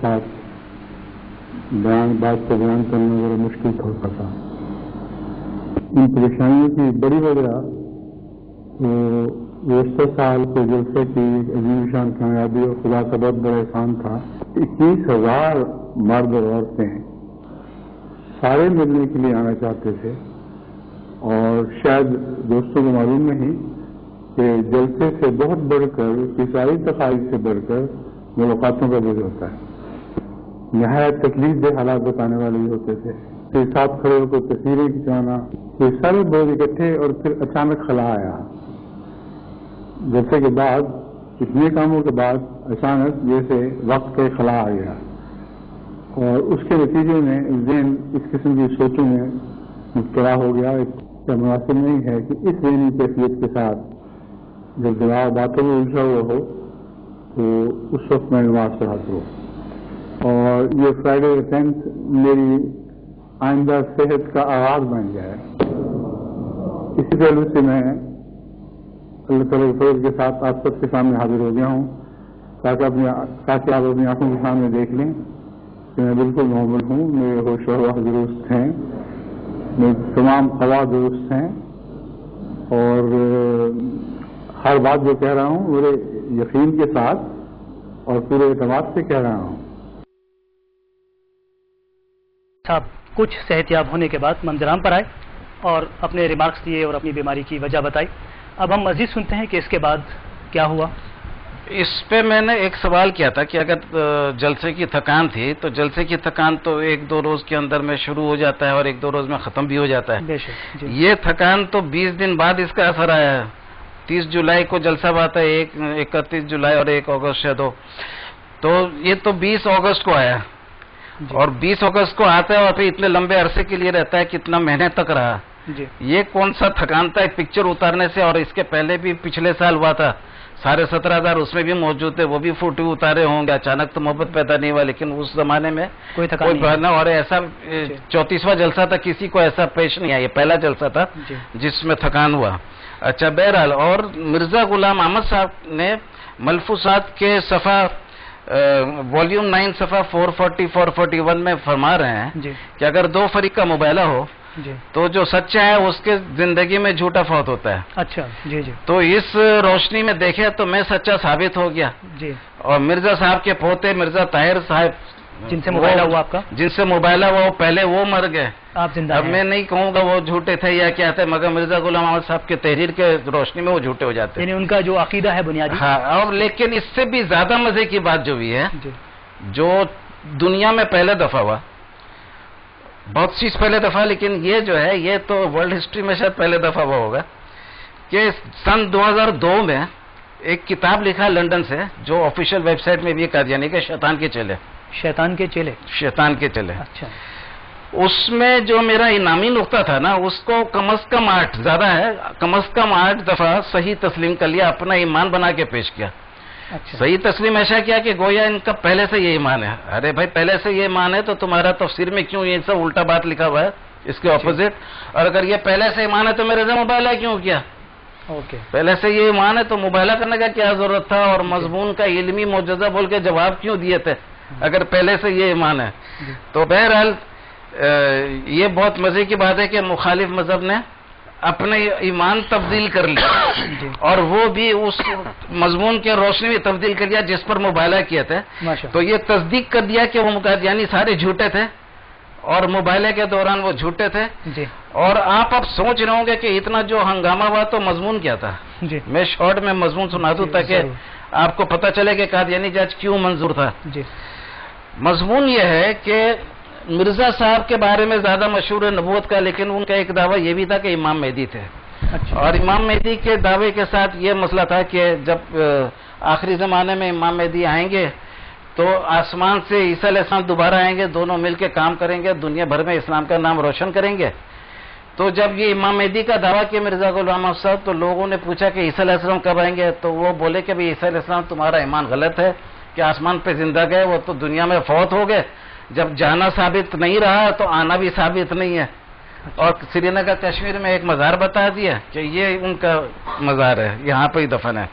ساتھ بات کو بیان کرنا ذرا مشکل ہوتا تھا. ان پریشانیوں کی بڑی وجہ گزشتہ سال کے جلسے کی عظیم شان کامیابی اور خدا کا بہت بڑا احسان تھا. 21,000 مرد اور عورتیں سارے ملنے کے لیے آنا چاہتے تھے، اور شاید دوستوں کو معلوم نہیں کہ جلسے سے بہت بڑھ کر اس کی ساری تقاضے سے بڑھ کر ملاقاتوں کا بوجھ ہوتا ہے. نہایت تکلیف دہ حالات بتانے والے بھی ہوتے تھے. پھر ساتھ کھڑے ہو کر تصویریں کھنچوانا، یہ سارے بوجھ اکٹھے، اور پھر اچانک خلا آیا. جلسے کے بعد اتنے کاموں کے بعد اچانک جیسے وقت کا خلا آ گیا، اور اس کے نتیجے میں ذہن اس قسم کی سوچوں میں مبتلا ہو گیا. کیا مناسب نہیں ہے کہ اس ذہنی کیفیت کے ساتھ جب دماغ باتوں میں الجھا ہوا ہو تو اس وقت میں نماز پڑھا کروں. اور یہ فرائیڈے 10th میری آئندہ صحت کا آغاز بن گیا ہے. اسی پہلو سے میں اللہ تعالیٰ کے فضل کے ساتھ آپ سب کے سامنے حاضر ہو گیا ہوں، تاکہ آپ اپنی آنکھوں کے سامنے دیکھ لیں کہ میں بالکل نارمل ہوں. میرے ہوش و حواس درست ہیں، میرے تمام خواص درست ہیں، اور ہر بات جو کہہ رہا ہوں میرے یقین کے ساتھ اور پورے اعتماد سے کہہ رہا ہوں. صاحب کچھ صحتیاب ہونے کے بعد منظرام پر آئے اور اپنے ریمارکس دیے اور اپنی بیماری کی وجہ بتائی. اب ہم مزید سنتے ہیں کہ اس کے بعد کیا ہوا. اس پہ میں نے ایک سوال کیا تھا کہ اگر جلسے کی تھکان تھی تو جلسے کی تھکان تو 1-2 روز کے اندر میں شروع ہو جاتا ہے اور 1-2 روز میں ختم بھی ہو جاتا ہے. بے شک جی. یہ تھکان تو 20 دن بعد اس کا اثر آیا ہے. 30 جولائی کو جلسہ بات ہے، 31 جولائی اور 1 اگست ہے تو یہ تو 20 اگست کو آیا جی. اور 20 اگست کو آتا ہے اور پھر اتنے لمبے عرصے کے لیے رہتا ہے، کتنا مہینے تک رہا جی. یہ کون سا تھکان تھا ایک پکچر اتارنے سے؟ اور اس کے پہلے بھی پچھلے سال ہوا تھا، 17,500 اس میں بھی موجود تھے، وہ بھی فوٹو اتارے ہوں گے. اچانک تو محبت پیدا نہیں ہوا، لیکن اس زمانے میں کوئی تھکان اور ایسا 34واں جلسہ تھا، کسی کو ایسا پیش نہیں آیا. یہ پہلا جلسہ تھا جی. جس میں تھکان ہوا. اچھا بہرحال، اور مرزا غلام احمد صاحب نے ملفوظات کے صفحہ والیوم 9 صفحہ 440-441 میں فرما رہے ہیں جی. کہ اگر 2 فریق کا مباہلہ ہو جی. تو جو سچا ہے اس کے زندگی میں جھوٹا فوت ہوتا ہے. اچھا جی جی. تو اس روشنی میں دیکھے تو میں سچا ثابت ہو گیا جی. اور مرزا صاحب کے پوتے مرزا طاہر صاحب جن سے مباہلہ ہوا آپ کا، جن سے مباہلہ ہوا پہلے وہ مر گئے. آپ زندہ اب میں نہیں کہوں گا وہ جھوٹے تھے یا کیا تھے، مگر مرزا غلام احمد صاحب کے تحریر کے روشنی میں وہ جھوٹے ہو جاتے ہیں. یعنی ان کا جو عقیدہ ہے بنیادی. ہاں. اور لیکن اس سے بھی زیادہ مزے کی بات جو بھی ہے جی. جو دنیا میں پہلے دفعہ ہوا، بہت چیز پہلے دفعہ، لیکن یہ جو ہے یہ تو ورلڈ ہسٹری میں شاید پہلے دفعہ ہوا ہوگا کہ سن 2002 میں ایک کتاب لکھا لندن سے، جو آفیشیل ویب سائٹ میں بھی قادیانی کے شیطان کے چلے. شیطان کے چلے. شیطان کے چلے. اچھا. اس میں جو میرا انعامی نقطہ تھا نا، اس کو کم از کم 8 زیادہ ہے، کم از کم 8 دفعہ صحیح تسلیم کر لیا، اپنا ایمان بنا کے پیش کیا. اچھا. صحیح تسلیم ایسا کیا کہ گویا ان کا پہلے سے یہ ایمان ہے. ارے بھائی پہلے سے یہ ایمان ہے تو تمہارا تفسیر میں کیوں یہ سب الٹا بات لکھا ہوا ہے اس کے اپوزٹ؟ اور اگر یہ پہلے سے ایمان ہے تو میرے سے مباہلہ کیوں کیا؟ اوکے. پہلے سے یہ ایمان ہے تو مباہلہ کرنے کا کیا ضرورت تھا؟ اور مضمون کا علمی معجزہ بول کے جواب کیوں دیے تھے اگر پہلے سے یہ ایمان ہے؟ تو بہرحال یہ بہت مزے کی بات ہے کہ مخالف مذہب نے اپنے ایمان تبدیل کر لیا، اور وہ بھی اس مضمون کے روشنی میں تبدیل کر دیا جس پر مباہلہ کیا تھا. تو یہ تصدیق کر دیا کہ وہ قادیانی سارے جھوٹے تھے اور مباہلے کے دوران وہ جھوٹے تھے. اور آپ اب سوچ رہے ہوں گے کہ اتنا جو ہنگامہ ہوا تو مضمون کیا تھا. میں شارٹ میں مضمون سنا دوں تاکہ آپ کو پتہ چلے کہ قادیانی جج کیوں منظور تھا. مضمون یہ ہے کہ مرزا صاحب کے بارے میں زیادہ مشہور ہے نبوت کا، لیکن ان کا ایک دعویٰ یہ بھی تھا کہ امام مہدی تھے. اور امام مہدی کے دعوے کے ساتھ یہ مسئلہ تھا کہ جب آخری زمانے میں امام مہدی آئیں گے تو آسمان سے عیسیٰ علیہ السلام دوبارہ آئیں گے، دونوں مل کے کام کریں گے، دنیا بھر میں اسلام کا نام روشن کریں گے. تو جب یہ امام مہدی کا دعویٰ کیا مرزا غلام احمد صاحب، تو لوگوں نے پوچھا کہ عیسیٰ علیہ السلام کب آئیں گے؟ تو وہ بولے کہ عیسیٰ علیہ السلام تمہارا ایمان غلط ہے کہ آسمان پہ زندہ گئے، وہ تو دنیا میں فوت ہو گئے. جب جانا ثابت نہیں رہا تو آنا بھی ثابت نہیں ہے. اور سری نگر کشمیر میں ایک مزار بتا دیا کہ یہ ان کا مزار ہے، یہاں پہ ہی دفن ہے.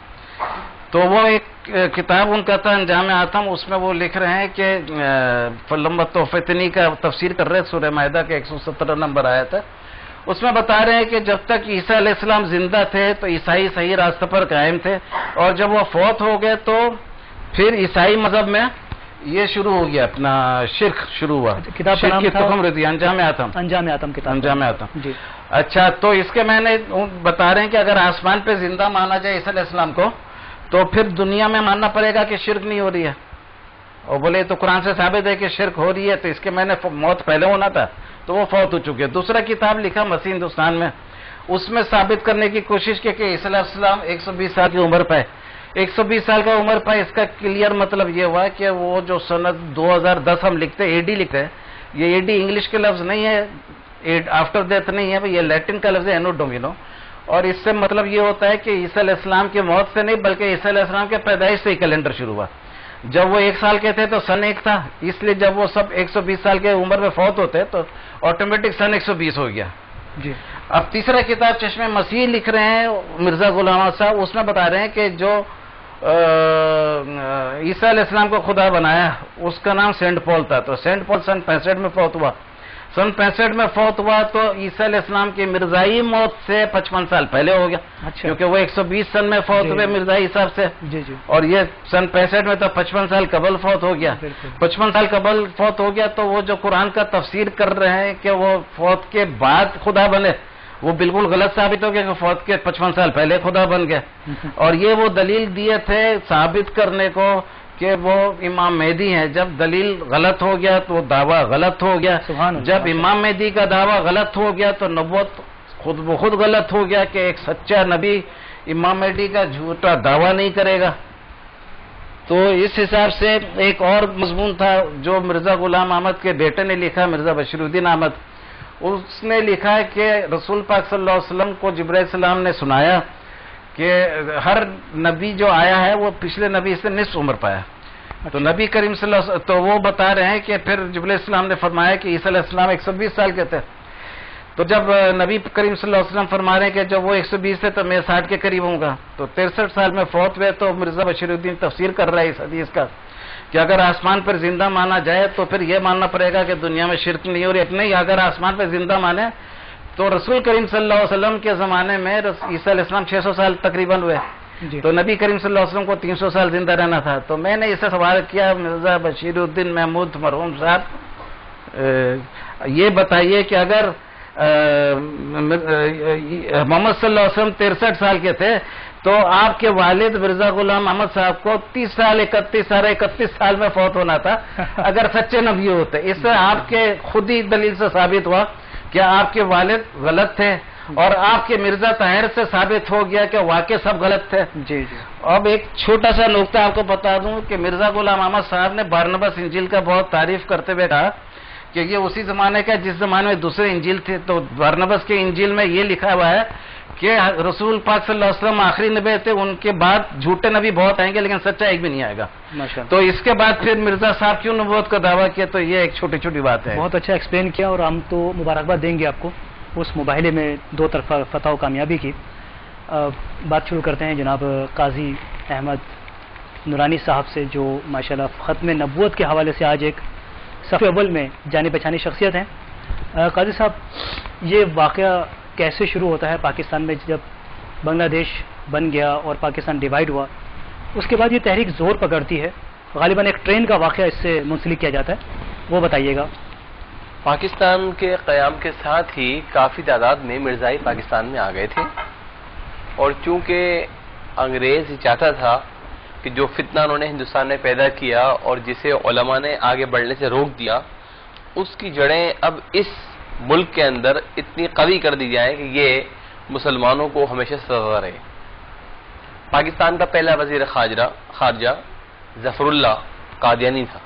تو وہ ایک کتاب ان کا تھا انجام آتم، اس میں وہ لکھ رہے ہیں کہ فلما توفتنی کا تفسیر کر رہے سورہ مائدہ کے 117 نمبر آیت ہے، اس میں بتا رہے ہیں کہ جب تک عیسیٰ علیہ السلام زندہ تھے تو عیسائی صحیح راستہ پر قائم تھے، اور جب وہ فوت ہو گئے تو پھر عیسائی مذہب میں یہ شروع ہو گیا، اپنا شرک شروع ہوا. کتاب کا نام تھا انجام آتم. انجام آتم کتاب. انجام آتم. جی. اچھا، تو اس کے میں نے بتا رہے ہیں کہ اگر آسمان پہ زندہ مانا جائے عیسیٰ علیہ السلام کو تو پھر دنیا میں ماننا پڑے گا کہ شرک نہیں ہو رہی ہے. اور بولے تو قرآن سے ثابت ہے کہ شرک ہو رہی ہے، تو اس کے میں نے موت پہلے ہونا تھا تو وہ فوت ہو چکے. دوسرا کتاب لکھا مسیح ہندوستان میں، اس میں ثابت کرنے کی کوشش کی کہ عیسیٰ علیہ السلام 120 سال کی عمر پہ 120 سال کا عمر پہ. اس کا کلیئر مطلب یہ ہوا کہ وہ جو سنت 2010 ہم لکھتے اے ڈی لکھتے ہیں، یہ اے ڈی انگلش کے لفظ نہیں ہے، آفٹر ڈیتھ نہیں ہے، یہ لیٹن کا لفظ ہے اینو ڈومینو. اور اس سے مطلب یہ ہوتا ہے کہ عیسیٰ علیہ السلام کی موت سے نہیں بلکہ عیسیٰ علیہ السلام کے پیدائش سے ہی کیلنڈر شروع ہوا. جب وہ 1 سال کے تھے تو سن 1 تھا، اس لیے جب وہ سب 120 سال کے عمر میں فوت ہوتے تو آٹومیٹک سن 120 ہو گیا. جی. اب تیسرا کتاب چشمے مسیح لکھ رہے ہیں مرزا غلام احمد صاحب، اس میں بتا رہے ہیں کہ جو عیسیٰ علیہ السلام کو خدا بنایا اس کا نام سینٹ پال تھا. تو سینٹ پال سن 65 میں فوت ہوا. سن 65 میں فوت ہوا تو عیسیٰ علیہ السلام کی مرزائی موت سے 55 سال پہلے ہو گیا. اچھا. کیونکہ وہ 120 سن میں فوت ہوئے مرزائی حساب سے. جی جی. اور یہ سن 65 میں تو 55 سال قبل فوت ہو گیا. 55 سال قبل فوت ہو گیا تو وہ جو قرآن کا تفسیر کر رہے ہیں کہ وہ فوت کے بعد خدا بنے، وہ بالکل غلط ثابت ہو گیا کہ فوت کے 55 سال پہلے خدا بن گیا. اور یہ وہ دلیل دیے تھے ثابت کرنے کو کہ وہ امام مہدی ہیں. جب دلیل غلط ہو گیا تو دعویٰ غلط ہو گیا. جب امام مہدی کا دعویٰ غلط ہو گیا تو نبوت خود بخود غلط ہو گیا کہ ایک سچا نبی امام مہدی کا جھوٹا دعویٰ نہیں کرے گا. تو اس حساب سے ایک اور مضمون تھا جو مرزا غلام احمد کے بیٹے نے لکھا، مرزا بشیر الدین احمد. اس نے لکھا ہے کہ رسول پاک صلی اللہ علیہ وسلم کو جبرائیل السلام نے سنایا کہ ہر نبی جو آیا ہے وہ پچھلے نبی سے نصف عمر پایا. تو نبی کریم صلی اللہ علیہ وسلم تو وہ بتا رہے ہیں کہ پھر جبرائیل السلام نے فرمایا کہ عیسیٰ علیہ السلام 120 سال کے تھے. تو جب نبی کریم صلی اللہ علیہ وسلم فرما رہے ہیں کہ جب وہ 120 تھے تو میں 60 کے قریب ہوں گا. تو 63 سال میں فوت ہوئے. تو مرزا بشیر الدین تفسیر کر رہا ہے اس حدیث کا کہ اگر آسمان پر زندہ مانا جائے تو پھر یہ ماننا پڑے گا کہ دنیا میں شرک نہیں ہو رہی. نہیں، اگر آسمان پہ زندہ مانے تو رسول کریم صلی اللہ علیہ وسلم کے زمانے میں عیسیٰ علیہ السلام 600 سال تقریباً ہوئے. جی. تو نبی کریم صلی اللہ علیہ وسلم کو 300 سال زندہ رہنا تھا. تو میں نے اسے سوال کیا مرزا بشیر الدین محمود مرحوم صاحب، یہ بتائیے کہ اگر محمد صلی اللہ علیہ وسلم 63 سال کے تھے تو آپ کے والد مرزا غلام احمد صاحب کو 30 سال 31 سال میں فوت ہونا تھا اگر سچے نبی ہوتے. اس سے آپ کے خود ہی دلیل سے ثابت ہوا کہ آپ کے والد غلط تھے اور آپ کے مرزا طاہر سے ثابت ہو گیا کہ واقع سب غلط تھے. جی جی. اب ایک چھوٹا سا نقطہ آپ کو بتا دوں کہ مرزا غلام احمد صاحب نے بارنباس انجیل کا بہت تعریف کرتے ہوئے کہا کہ یہ اسی زمانے کا جس زمانے میں دوسرے انجیل تھے. تو بارنباس کے انجیل میں یہ لکھا ہوا ہے کہ رسول پاک صلی اللہ علیہ وسلم آخری نبی تھے، ان کے بعد جھوٹے نبی بہت آئیں گے لیکن سچا ایک بھی نہیں آئے گا. تو اس کے بعد پھر مرزا صاحب کیوں نبوت کا دعویٰ کیا؟ تو یہ ایک چھوٹی چھوٹی بات ہے. بہت اچھا ایکسپلین کیا اور ہم تو مبارکباد دیں گے آپ کو اس مباحلے میں 2 طرفہ فتح و کامیابی کی. بات شروع کرتے ہیں جناب قاضی احمد نورانی صاحب سے، جو ماشاءاللہ ختم نبوت کے حوالے سے آج ایک صف اول میں جانی پہچانی شخصیت ہیں. قاضی صاحب، یہ واقعہ کیسے شروع ہوتا ہے پاکستان میں؟ جب بنگلہ دیش بن گیا اور پاکستان ڈیوائیڈ ہوا، اس کے بعد یہ تحریک زور پکڑتی ہے. غالباً ایک ٹرین کا واقعہ اس سے منسلک کیا جاتا ہے، وہ بتائیے گا. پاکستان کے قیام کے ساتھ ہی کافی تعداد میں مرزائی پاکستان میں آ گئے تھے، اور چونکہ انگریز یہ چاہتا تھا کہ جو فتنہ انہوں نے ہندوستان میں پیدا کیا اور جسے علماء نے آگے بڑھنے سے روک دیا، اس کی جڑیں اب اس ملک کے اندر اتنی قوی کر دی جائیں کہ یہ مسلمانوں کو ہمیشہ سزا رہے. پاکستان کا پہلا وزیر خارجہ ظفر اللہ قادیانی تھا،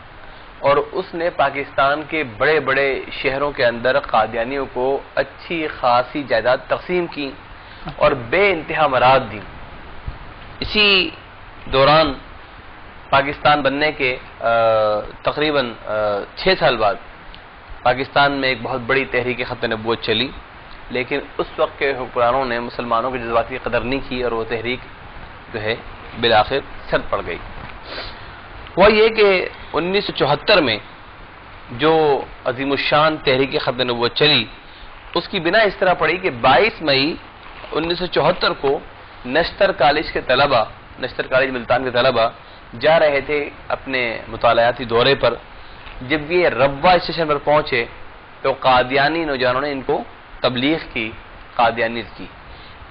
اور اس نے پاکستان کے بڑے بڑے شہروں کے اندر قادیانیوں کو اچھی خاصی جائیداد تقسیم کی اور بے انتہا مراد دی. اسی دوران پاکستان بننے کے تقریباً 6 سال بعد پاکستان میں ایک بہت بڑی تحریک ختم نبوت چلی، لیکن اس وقت کے حکمرانوں نے مسلمانوں کے جذبات کی قدر نہیں کی اور وہ تحریک جو ہے بالآخر سرد پڑ گئی. ہوا یہ کہ 1974 میں جو عظیم الشان تحریک ختم نبوت چلی اس کی بنا اس طرح پڑی کہ 22 مئی 1974 کو نشتر کالج کے طلبہ، نشتر کالج ملتان کے طلبہ جا رہے تھے اپنے مطالعاتی دورے پر. جب یہ ربوہ اسٹیشن پر پہنچے تو قادیانی نوجوانوں نے ان کو تبلیغ کی، قادیانیت کی.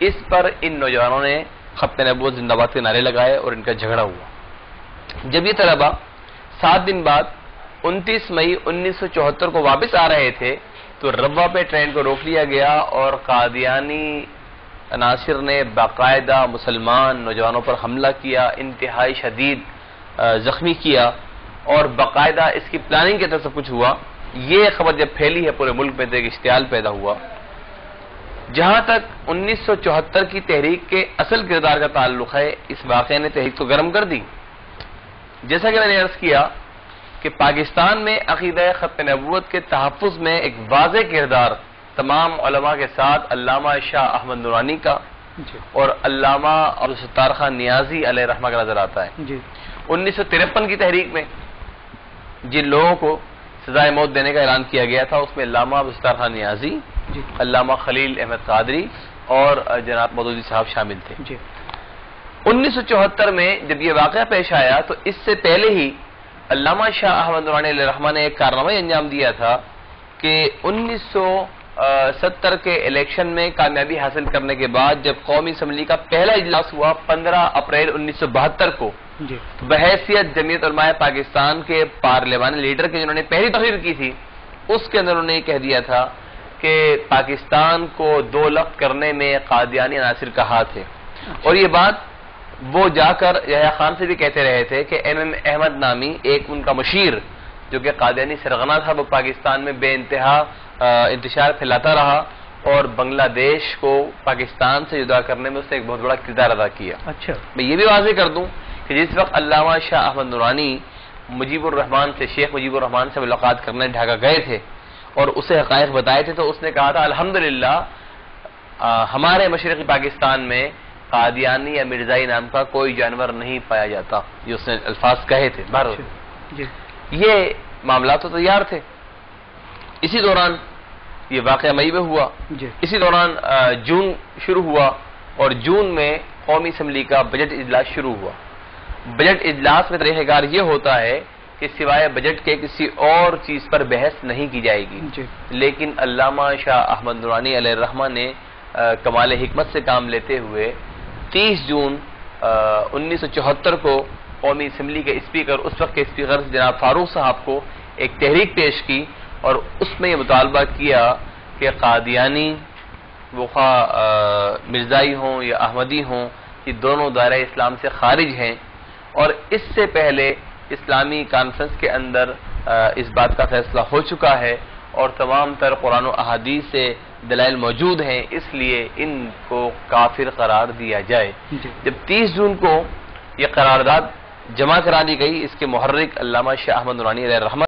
اس پر ان نوجوانوں نے ختم نبوت زندہ باد کے نعرے لگائے اور ان کا جھگڑا ہوا. جب یہ طلبہ 7 دن بعد 29 مئی 1974 کو واپس آ رہے تھے تو ربوہ پہ ٹرین کو روک لیا گیا اور قادیانی عناصر نے باقاعدہ مسلمان نوجوانوں پر حملہ کیا، انتہائی شدید زخمی کیا اور باقاعدہ اس کی پلاننگ کے تحت سب کچھ ہوا. یہ خبر جب پھیلی ہے پورے ملک میں تو ایک اشتعال پیدا ہوا. جہاں تک 1974 کی تحریک کے اصل کردار کا تعلق ہے، اس واقعے نے تحریک کو گرم کر دی. جیسا کہ میں نے عرض کیا کہ پاکستان میں عقیدہ ختم نبوت کے تحفظ میں ایک واضح کردار تمام علماء کے ساتھ علامہ شاہ احمد نورانی کا اور علامہ عبدالستار خان نیازی علیہ رحمہ کا نظر آتا ہے. 1953 کی تحریک میں جن لوگوں کو سزائے موت دینے کا اعلان کیا گیا تھا اس میں علامہ عبدالستار خان نیازی، علامہ خلیل احمد قادری اور جناب مودودی صاحب شامل تھے. 1974 میں جب یہ واقعہ پیش آیا تو اس سے پہلے ہی علامہ شاہ احمد نورانی علیہ رحمہ نے ایک کارنامہ انجام دیا تھا کہ 1970 کے الیکشن میں کامیابی حاصل کرنے کے بعد جب قومی اسمبلی کا پہلا اجلاس ہوا 15 اپریل 1972 کو، بحیثیت جمعیت علماء پاکستان کے پارلیمانی لیڈر کے جنہوں نے پہلی تقریر کی تھی اس کے اندر انہوں نے یہ کہہ دیا تھا کہ پاکستان کو دو لفظ کرنے میں قادیانی عناصر کا ہاتھ ہے. اور یہ بات وہ جا کر یحییٰ خان سے بھی کہتے رہے تھے کہ ایم احمد نامی ایک ان کا مشیر جو کہ قادیانی سرغنہ تھا، وہ پاکستان میں بے انتہا انتشار پھیلاتا رہا اور بنگلہ دیش کو پاکستان سے جدا کرنے میں اس نے ایک بہت بڑا کردار ادا کیا. اچھا، میں یہ بھی واضح کر دوں کہ جس وقت علامہ شاہ احمد نورانی مجیب الرحمان سے، شیخ مجیب الرحمان سے ملاقات کرنے ڈھاکہ گئے تھے اور اسے حقائق بتائے تھے تو اس نے کہا تھا الحمدللہ ہمارے مشرقی پاکستان میں قادیانی یا مرزائی نام کا کوئی جانور نہیں پایا جاتا. یہ اس نے الفاظ کہے تھے. یہ معاملات تو تیار تھے. اسی دوران یہ واقعہ مئی میں ہوا. اسی دوران جون شروع ہوا اور جون میں قومی اسمبلی کا بجٹ اجلاس شروع ہوا. بجٹ اجلاس میں طریقہ کار یہ ہوتا ہے کہ سوائے بجٹ کے کسی اور چیز پر بحث نہیں کی جائے گی. لیکن علامہ شاہ احمد نورانی علیہ الرحمہ نے کمال حکمت سے کام لیتے ہوئے 30 جون 1974 کو قومی اسمبلی کے اسپیکر، اس وقت کے اسپیکر جناب فاروق صاحب کو ایک تحریک پیش کی اور اس میں یہ مطالبہ کیا کہ قادیانی وہ خواہ مرزائی ہوں یا احمدی ہوں یہ دونوں دائرہ اسلام سے خارج ہیں. اور اس سے پہلے اسلامی کانفرنس کے اندر اس بات کا فیصلہ ہو چکا ہے اور تمام تر قرآن و احادیث سے دلائل موجود ہیں، اس لیے ان کو کافر قرار دیا جائے. جب 30 جون کو یہ قرارداد جمع کرا دی گئی، اس کے محرک علامہ شاہ احمد نورانی علیہ الرحمہ